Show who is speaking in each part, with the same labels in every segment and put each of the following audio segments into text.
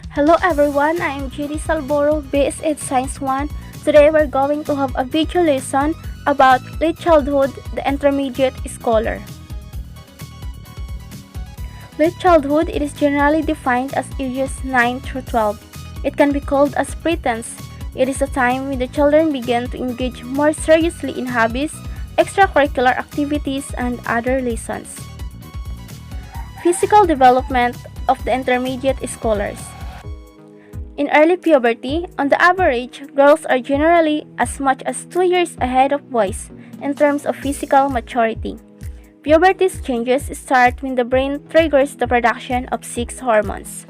Speaker 1: Hello everyone, I am Judy Alboro, BS8 Science 1. Today we're going to have a video lesson about late childhood, the intermediate scholar. Late childhood, it is generally defined as ages 9 through 12. It can be called as preteens. It is a time when the children begin to engage more seriously in hobbies, extracurricular activities, and other lessons. Physical development of the intermediate scholars. In early puberty, on the average, girls are generally as much as 2 years ahead of boys in terms of physical maturity. Puberty's changes start when the brain triggers the production of 6 hormones.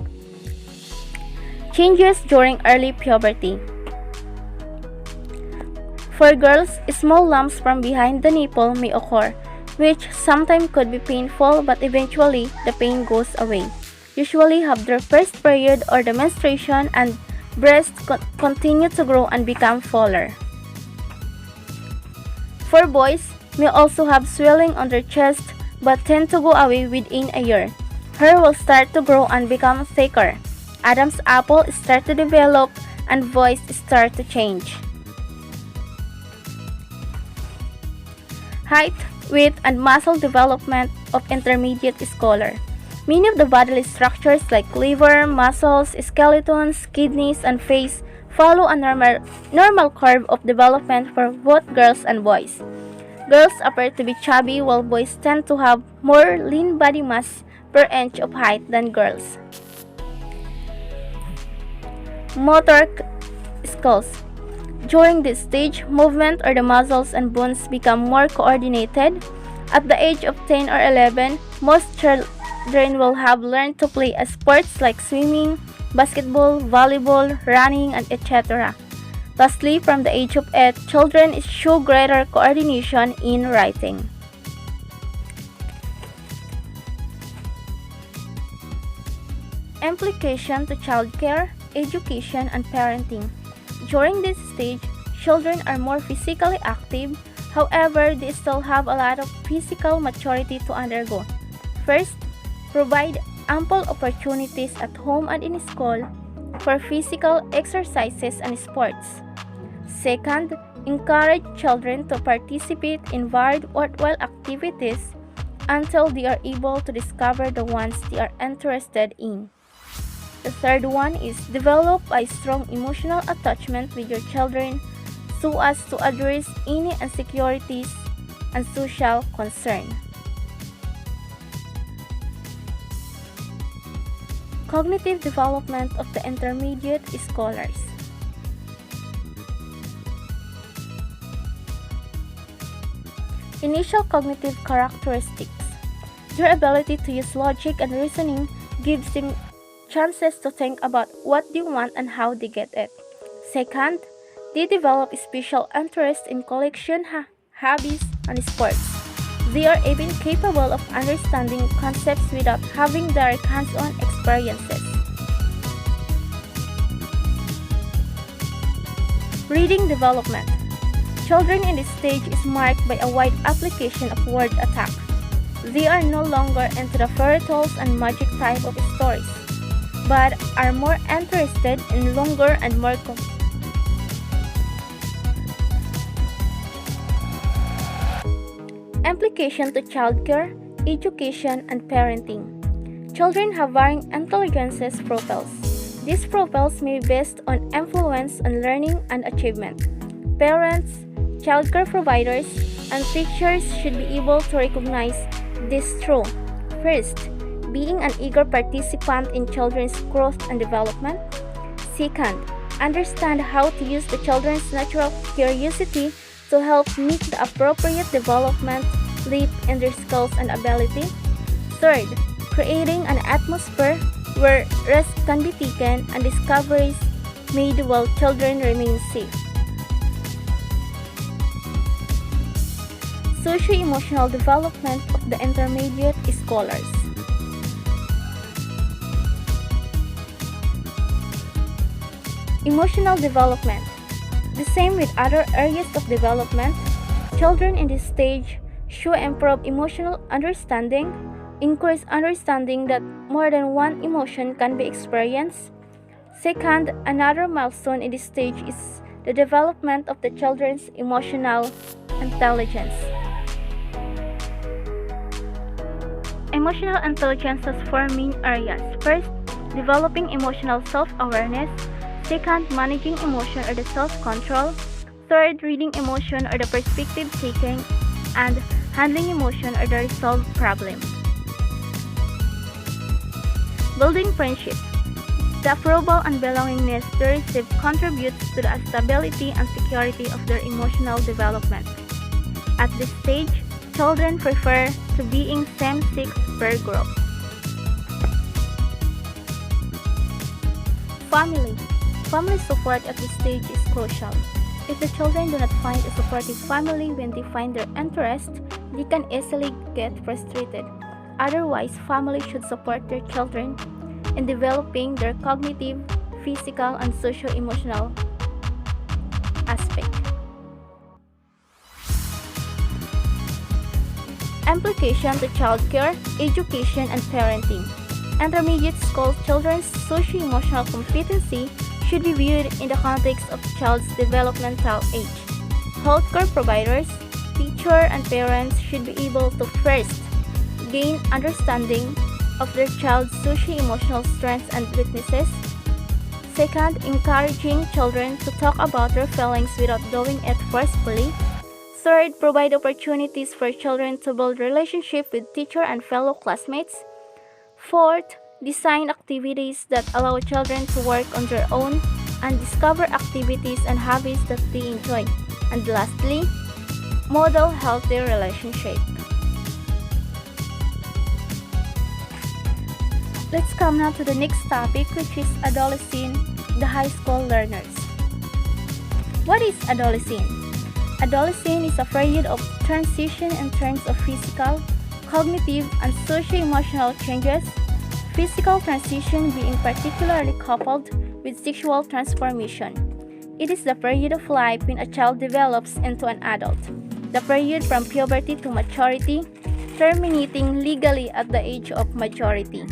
Speaker 1: Changes during early puberty. For girls, small lumps from behind the nipple may occur, which sometimes could be painful, but eventually the pain goes away. Usually have their first period or the menstruation, and breasts continue to grow and become fuller. For boys, may also have swelling on their chest but tend to go away within a year. Hair will start to grow and become thicker. Adam's apple start to develop and voice start to change. Height, weight, and muscle development of intermediate scholar. Many of the bodily structures like liver, muscles, skeletons, kidneys, and face follow a normal curve of development for both girls and boys. Girls appear to be chubby while boys tend to have more lean body mass per inch of height than girls. Motor skills. During this stage, movement or the muscles and bones become more coordinated. At the age of 10 or 11, most children will have learned to play sports like swimming, basketball, volleyball, running, and etc. Lastly, from the age of 8, children show greater coordination in writing. Implication to childcare, education, and parenting. During this stage, children are more physically active. However, they still have a lot of physical maturity to undergo. First, provide ample opportunities at home and in school for physical exercises and sports. Second, encourage children to participate in varied worthwhile activities until they are able to discover the ones they are interested in. The third one is develop a strong emotional attachment with your children so as to address any insecurities and social concern. Cognitive development of the intermediate scholars. Initial cognitive characteristics. Their ability to use logic and reasoning gives them chances to think about what they want and how they get it. Second, they develop special interest in collection, hobbies, and sports. They are even capable of understanding concepts without having direct hands-on experiences. Reading development. Children in this stage is marked by a wide application of word attack. They are no longer into the fairy tales and magic type of stories, but are more interested in longer and more Implication to childcare, education, and parenting. Children have varying intelligences profiles. These profiles may be based on influence on learning and achievement. Parents, childcare providers, and teachers should be able to recognize this through: first, being an eager participant in children's growth and development. Second, understand how to use the children's natural curiosity to help meet the appropriate development leap in their skills and ability. Third, creating an atmosphere where risks can be taken and discoveries made while children remain safe. Socio-emotional development of the intermediate scholars. Emotional development. The same with other areas of development, children in this stage show improved emotional understanding, increased understanding that more than one emotion can be experienced, Second, another milestone in this stage is the development of the children's emotional intelligence. Emotional intelligence has four main areas. First, developing emotional self-awareness. Second, managing emotion or the self-control. Third, reading emotion or the perspective taking. And handling emotion or the resolve problem. Building friendship. The approval and belongingness they receive contributes to the stability and security of their emotional development. At this stage, children prefer to being same-sex peer group. Family. Family support at this stage is crucial. If the children do not find a supportive family when they find their interest, they can easily get frustrated. Otherwise, family should support their children in developing their cognitive, physical, and socio-emotional aspect. Implication to childcare, education, and parenting. Intermediate school children's socio-emotional competency should be viewed in the context of the child's developmental age. Healthcare providers, teachers, and parents should be able to first gain understanding of their child's socio-emotional strengths and weaknesses. Second, encouraging children to talk about their feelings without doing it forcefully. Third, provide opportunities for children to build relationships with teachers and fellow classmates. Fourth, design activities that allow children to work on their own and discover activities and hobbies that they enjoy. And lastly, model healthy relationships. Let's come now to the next topic, which is adolescent, the high school learners. What is adolescent? Adolescent is a period of transition in terms of physical, cognitive, and socio-emotional changes. Physical transition being particularly coupled with sexual transformation. It is the period of life when a child develops into an adult. The period from puberty to maturity, terminating legally at the age of majority.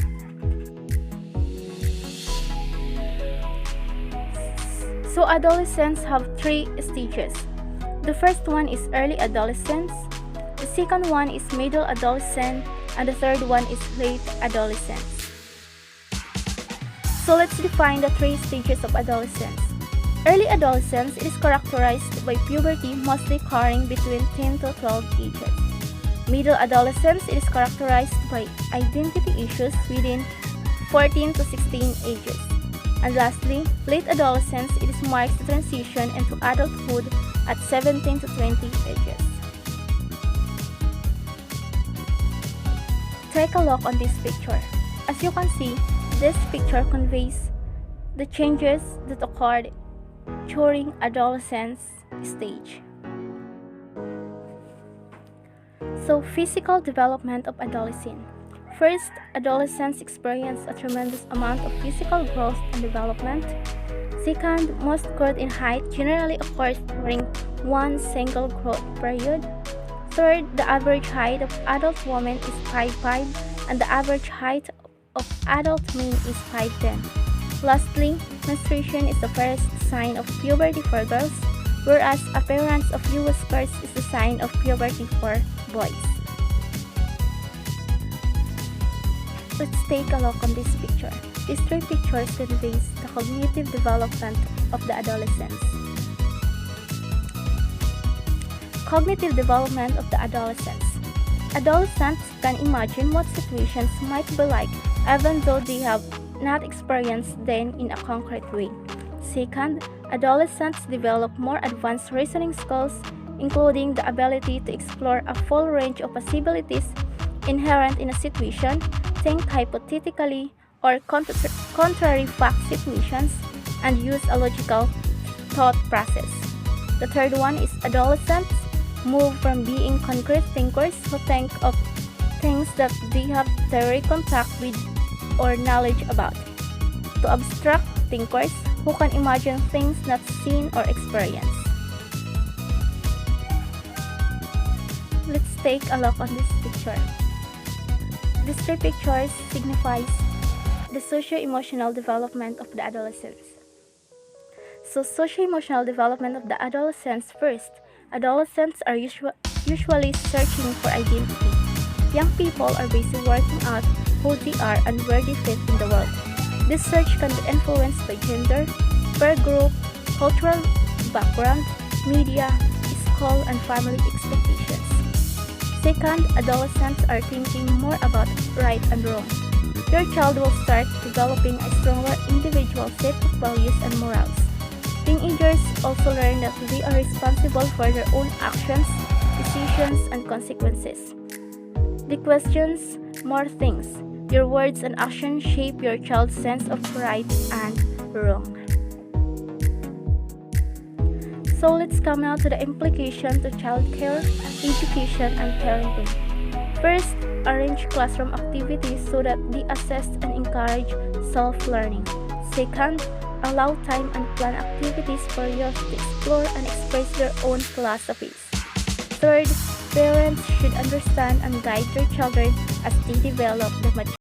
Speaker 1: So adolescents have three stages. The first one is early adolescence, the second one is middle adolescent, and the third one is late adolescence. So let's define the three stages of adolescence. Early adolescence is characterized by puberty mostly occurring between 10 to 12 ages. Middle adolescence is characterized by identity issues within 14 to 16 ages. And lastly, late adolescence marks the transition into adulthood at 17 to 20 ages. Take a look on this picture. As you can see, this picture conveys the changes that occurred during adolescence stage. So, physical development of adolescent. First, adolescents experience a tremendous amount of physical growth and development. Second, most growth in height generally occurs during one single growth period. Third, the average height of adult women is 5'5", and the average height of adult men is 5'10". Lastly, menstruation is the first sign of puberty for girls, whereas appearance of new skirts is the sign of puberty for boys. Let's take a look on this picture. These three pictures conveys the cognitive development of the adolescents. Cognitive development of the adolescents. Adolescents can imagine what situations might be like even though they have not experienced them in a concrete way. Second, adolescents develop more advanced reasoning skills, including the ability to explore a full range of possibilities inherent in a situation, think hypothetically or contrary fact situations, and use a logical thought process. The third one is adolescents move from being concrete thinkers who think of things that they have direct contact with or knowledge about, to abstract thinkers who can imagine things not seen or experienced. Let's take a look on this picture. These three pictures signifies The socio-emotional development of the adolescents. So, socio-emotional development of the adolescents first. Adolescents are usually searching for identity. Young people are busy working out who they are and where they fit in the world. This search can be influenced by gender, peer group, cultural background, media, school, and family expectations. Second, adolescents are thinking more about right and wrong. Your child will start developing a stronger individual set of values and morals. Teenagers also learn that they are responsible for their own actions, decisions, and consequences. The questions more things. Your words and actions shape your child's sense of right and wrong. So let's come now to the implication to childcare, education, and parenting. First, arrange classroom activities so that they assess and encourage self-learning. Second, allow time and plan activities for youth to explore and express their own philosophies. Third, parents should understand and guide their children as they develop the maturity.